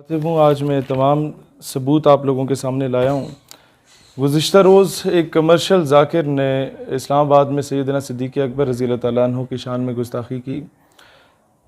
खातिब हूँ। आज मैं तमाम सबूत आप लोगों के सामने लाया हूँ। गुज़िश्ता रोज़ एक कमर्शियल ज़ाकिर ने इस्लामाबाद में सैयदना सिद्दीक़ अकबर रज़ी अल्लाह तआला अन्हु की शान में गुस्ताखी की।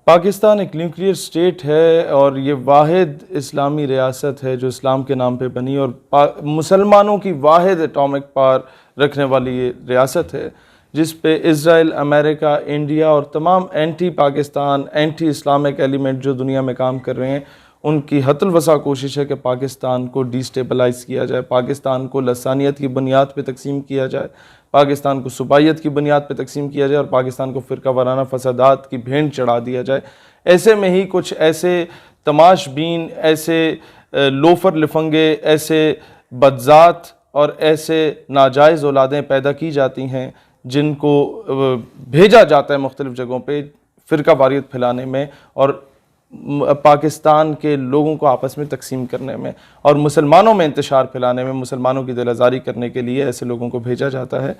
पाकिस्तान एक न्यूक्लियर स्टेट है और ये वाहिद इस्लामी रियासत है जो इस्लाम के नाम पे बनी और मुसलमानों की वाहिद एटॉमिक पावर रखने वाली ये रियासत है जिस पे इज़राइल, अमेरिका, इंडिया और तमाम anti Pakistan, anti Islamic element जो दुनिया में काम कर रहे हैं उनकी हतल वसा कोशिश है कि पाकिस्तान को डिस्टेबलाइज़ किया जाए, पाकिस्तान को लसानियत की बुनियाद पे तकसीम किया जाए, पाकिस्तान को सूबाइयत की बुनियाद पे तकसीम किया जाए और पाकिस्तान को फ़िरका वाराना फसादात की भेंट चढ़ा दिया जाए। ऐसे में ही कुछ ऐसे तमाशबीन, ऐसे लोफर लिफंगे, ऐसे बदजात और ऐसे नाजायज़ औलादें पैदा की जाती हैं जिनको भेजा जाता है मुख्तलिफ़ जगहों पर फ़िरका वारियत फैलाने में और पाकिस्तान के लोगों को आपस में तकसीम करने में और मुसलमानों में इंतशार फैलाने में, मुसलमानों की दिल आज़ारी करने के लिए ऐसे लोगों को भेजा जाता है।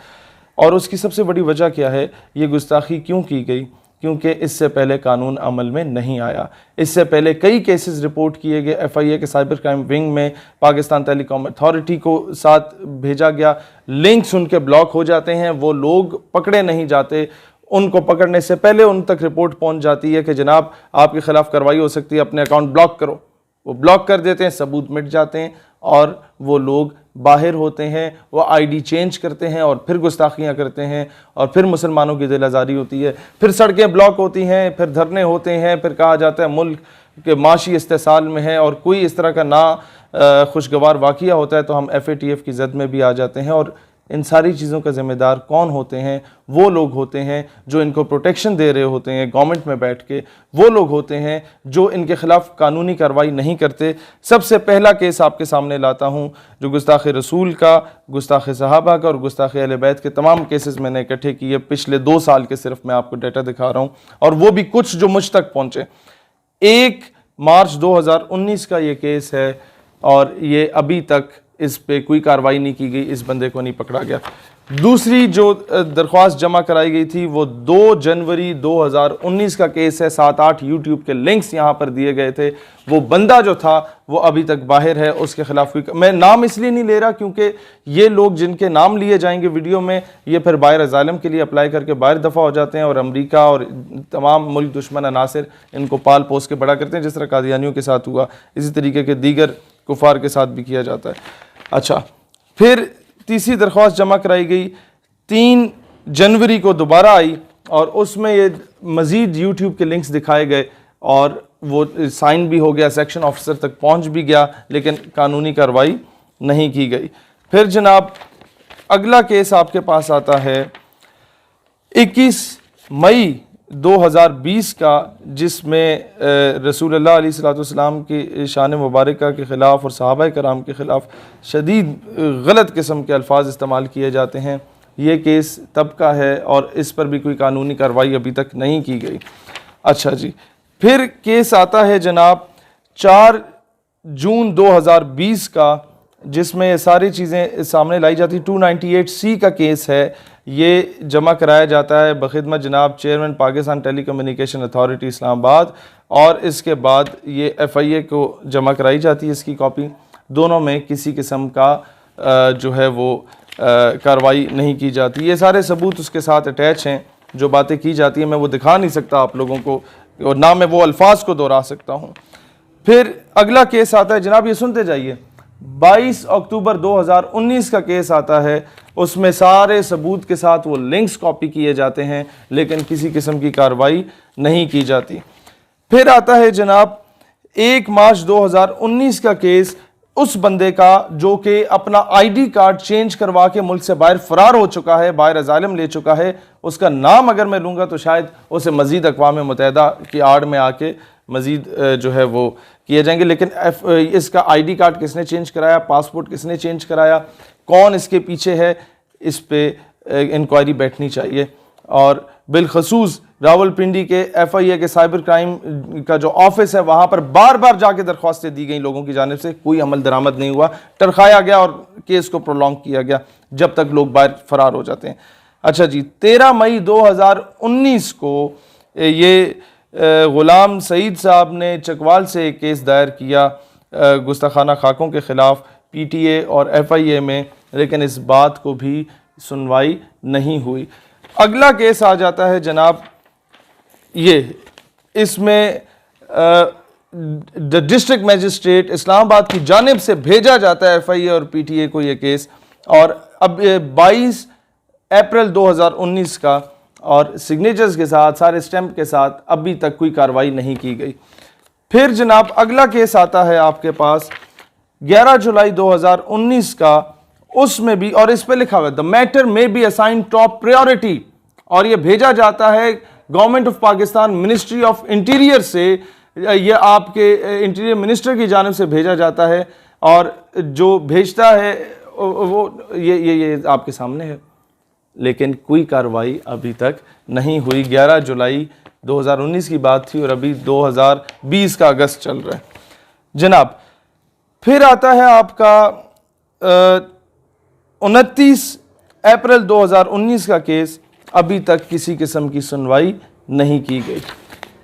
और उसकी सबसे बड़ी वजह क्या है, ये गुस्ताखी क्यों की गई? क्योंकि इससे पहले कानून अमल में नहीं आया। इससे पहले कई केसेस रिपोर्ट किए गए, FIA के साइबर क्राइम विंग में पाकिस्तान टेलीकॉम अथॉरिटी को साथ भेजा गया, लिंक्स उनके ब्लॉक हो जाते हैं, वो लोग पकड़े नहीं जाते। उनको पकड़ने से पहले उन तक रिपोर्ट पहुंच जाती है कि जनाब आपके ख़िलाफ़ कार्रवाई हो सकती है, अपने अकाउंट ब्लॉक करो। वो ब्लॉक कर देते हैं, सबूत मिट जाते हैं और वो लोग बाहर होते हैं, वो ID चेंज करते हैं और फिर गुस्ताखियाँ करते हैं और फिर मुसलमानों की दिल आज़ारी होती है, फिर सड़कें ब्लॉक होती हैं, फिर धरने होते हैं, फिर कहा जाता है मुल्क के माशी इस्तेसाल में है और कोई इस तरह का ना खुशगवार वाक़या होता है तो हम FATF की जद में भी आ जाते हैं। और इन सारी चीज़ों का ज़िम्मेदार कौन होते हैं? वो लोग होते हैं जो इनको प्रोटेक्शन दे रहे होते हैं गवर्नमेंट में बैठ के, वो लोग होते हैं जो इनके ख़िलाफ़ कानूनी कार्रवाई नहीं करते। सबसे पहला केस आपके सामने लाता हूँ जो गुस्ताख़ रसूल का, गुस्ताख़ सहाबा का और गुस्ताख़ अहले बैत के तमाम केसेस मैंने इकट्ठे किए पिछले 2 साल के, सिर्फ मैं आपको डाटा दिखा रहा हूँ और वो भी कुछ जो मुझ तक पहुँचे। 1 मार्च 2019 का ये केस है और ये अभी तक इस पे कोई कार्रवाई नहीं की गई, इस बंदे को नहीं पकड़ा गया। दूसरी जो दरख्वास्त जमा कराई गई थी वो 2 जनवरी 2019 का केस है। 7-8 यूट्यूब के लिंक्स यहाँ पर दिए गए थे। वो बंदा जो था वो अभी तक बाहर है, उसके खिलाफ कोई, मैं नाम इसलिए नहीं ले रहा क्योंकि ये लोग जिनके नाम लिए जाएंगे वीडियो में ये फिर बाहर अज़ालम के लिए अप्लाई करके बाहर दफ़ा हो जाते हैं और अमरीका और तमाम मुल्क दुश्मन अनासिर इनको पाल पोस के बड़ा करते हैं, जिस तरह कादियानियों के साथ हुआ, इसी तरीके के दीगर कुफार के साथ भी किया जाता है। अच्छा, फिर तीसरी दरख्वास्त जमा कराई गई 3 जनवरी को दोबारा आई और उसमें ये मज़ीद यूट्यूब के लिंक्स दिखाए गए और वो साइन भी हो गया, सेक्शन ऑफिसर तक पहुंच भी गया, लेकिन कानूनी कार्रवाई नहीं की गई। फिर जनाब अगला केस आपके पास आता है 21 मई 2020 का, जिसमें रसूलुल्लाह अलैहिस्सलाम की शान मुबारका के ख़िलाफ़ और सहाबा कराम के ख़िलाफ़ शदीद गलत किस्म के अल्फाज इस्तेमाल किए जाते हैं। ये केस तब का है और इस पर भी कोई कानूनी कार्रवाई अभी तक नहीं की गई। अच्छा जी, फिर केस आता है जनाब 4 जून 2020 का, जिसमें ये सारी चीज़ें सामने लाई जाती। 298C का केस है, ये जमा कराया जाता है बखिदमत जनाब chairman Pakistan telecommunication authority Islamabad और इसके बाद ये FIA को जमा कराई जाती है इसकी कॉपी। दोनों में किसी किस्म का जो है वो कार्रवाई नहीं की जाती। ये सारे सबूत उसके साथ अटैच हैं, जो बातें की जाती हैं मैं वो दिखा नहीं सकता आप लोगों को और ना मैं वो अल्फाज को दोहरा सकता हूँ। फिर अगला केस आता है जनाब, ये सुनते जाइए, 22 अक्टूबर 2019 का केस आता है। उसमें सारे सबूत के साथ वो लिंक्स कॉपी किए जाते हैं लेकिन किसी किस्म की कार्रवाई नहीं की जाती। फिर आता है जनाब 1 मार्च 2019 का केस, उस बंदे का जो कि अपना ID कार्ड चेंज करवा के मुल्क से बाहर फरार हो चुका है, बाहर अज़ालम ले चुका है। उसका नाम अगर मैं लूँगा तो शायद उसे मज़ीद अक़वाम मुत्तहिदा की आड़ में आके मज़ीद जो है वो किए जाएंगे, लेकिन इसका ID कार्ड किसने चेंज कराया, पासपोर्ट किसने चेंज कराया, कौन इसके पीछे है, इस पे इंक्वायरी बैठनी चाहिए। और बिलखसूस रावलपिंडी के FIA के साइबर क्राइम का जो ऑफिस है वहाँ पर बार बार जाके दरख्वास्तें दी गई लोगों की जानिब से, कोई अमल दरामद नहीं हुआ, टरखाया गया और केस को प्रोलॉन्ग किया गया जब तक लोग बाहर फरार हो जाते हैं। अच्छा जी, 13 मई 2019 को ये ग़ुलाम सईद साहब ने चकवाल से एक केस दायर किया गुस्ताखाना खाकों के ख़िलाफ़ PTA और FIA में, लेकिन इस बात को भी सुनवाई नहीं हुई। अगला केस आ जाता है जनाब ये, इसमें डिस्ट्रिक्ट मजिस्ट्रेट इस्लामाबाद की जानिब से भेजा जाता है FIA और PTA को ये केस, और अब 22 अप्रैल 2019 का, और सिग्नेचर्स के साथ, सारे स्टैम्प के साथ अभी तक कोई कार्रवाई नहीं की गई। फिर जनाब अगला केस आता है आपके पास 11 जुलाई 2019 का, उसमें भी, और इस पे लिखा हुआ है द मैटर में बी असाइन टॉप प्रायोरिटी, और ये भेजा जाता है government of Pakistan ministry of interior से, ये आपके इंटीरियर मिनिस्टर की जानिब से भेजा जाता है, और जो भेजता है वो ये आपके सामने है, लेकिन कोई कार्रवाई अभी तक नहीं हुई। 11 जुलाई 2019 की बात थी और अभी 2020 का अगस्त चल रहा है जनाब। फिर आता है आपका 29 अप्रैल 2019 का केस, अभी तक किसी किस्म की सुनवाई नहीं की गई।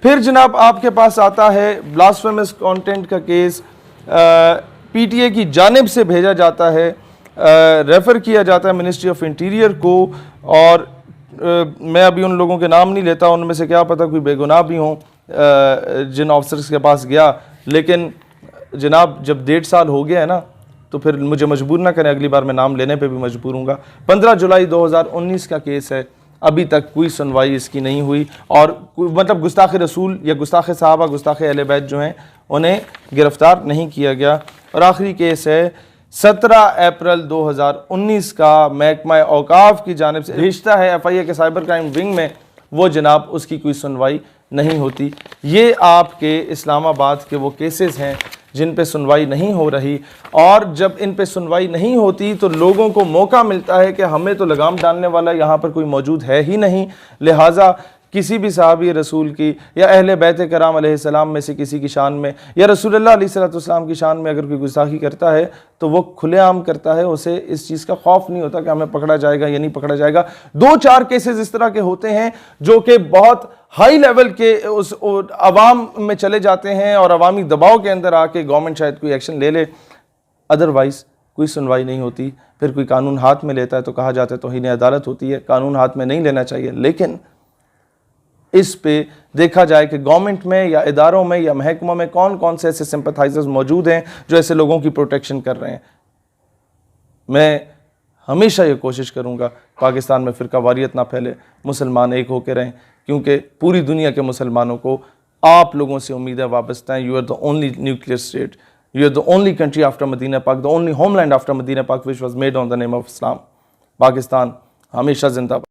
फिर जनाब आपके पास आता है ब्लास्फेमस कंटेंट का केस, PTA की जानिब से भेजा जाता है, रेफ़र किया जाता है मिनिस्ट्री ऑफ इंटीरियर को, और मैं अभी उन लोगों के नाम नहीं लेता, उनमें से क्या पता कोई बेगुनाह भी हों जिन ऑफिसर्स के पास गया, लेकिन जनाब जब 1.5 साल हो गया है ना, तो फिर मुझे मजबूर ना करें, अगली बार मैं नाम लेने पे भी मजबूर हूँगा। 15 जुलाई 2019 का केस है, अभी तक कोई सुनवाई इसकी नहीं हुई, और मतलब गुस्ताख रसूल या गुस्ताख साहबा, गुस्ताख अहले बैत जो हैं उन्हें गिरफ़्तार नहीं किया गया। और आखिरी केस है 17 अप्रैल 2019 का, महकमा औकाफ की जानिब से भेजता है FIA के साइबर क्राइम विंग में, वो जनाब उसकी कोई सुनवाई नहीं होती। ये आपके इस्लामाबाद के वो केसेस हैं जिन पे सुनवाई नहीं हो रही, और जब इन पे सुनवाई नहीं होती तो लोगों को मौका मिलता है कि हमें तो लगाम डालने वाला यहाँ पर कोई मौजूद है ही नहीं, लिहाजा किसी भी सहाबी रसूल की या अहले बैत कराम अलैहिस्सलाम में से किसी की शान में या रसूलुल्लाह अलैहिस्सलाम की शान में अगर कोई गुस्ताखी करता है तो वो खुलेआम करता है, उसे इस चीज़ का खौफ नहीं होता कि हमें पकड़ा जाएगा या नहीं पकड़ा जाएगा। 2-4 केसेस इस तरह के होते हैं जो कि बहुत हाई लेवल के उस अवाम में चले जाते हैं और अवामी दबाव के अंदर आके गवर्नमेंट शायद कोई एक्शन ले ले, अदरवाइज़ कोई सुनवाई नहीं होती। फिर कोई कानून हाथ में लेता है तो कहा जाता है तौहीन अदालत होती है, कानून हाथ में नहीं लेना चाहिए। लेकिन इस पे देखा जाए कि गवर्नमेंट में या इदारों में या महकमों में कौन कौन से ऐसे सिंपथाइजर्स मौजूद हैं जो ऐसे लोगों की प्रोटेक्शन कर रहे हैं। मैं हमेशा ये कोशिश करूँगा पाकिस्तान में फ़िरका वारियत ना फैले, मुसलमान एक होकर रहें, क्योंकि पूरी दुनिया के मुसलमानों को आप लोगों से उम्मीदें वाबस्ता हैं। You are the only nuclear state, you are the only country after Medina पाक, the only homeland after Medina पाक which was made on the name of Islam. Pakistan हमेशा जिंदाबाद।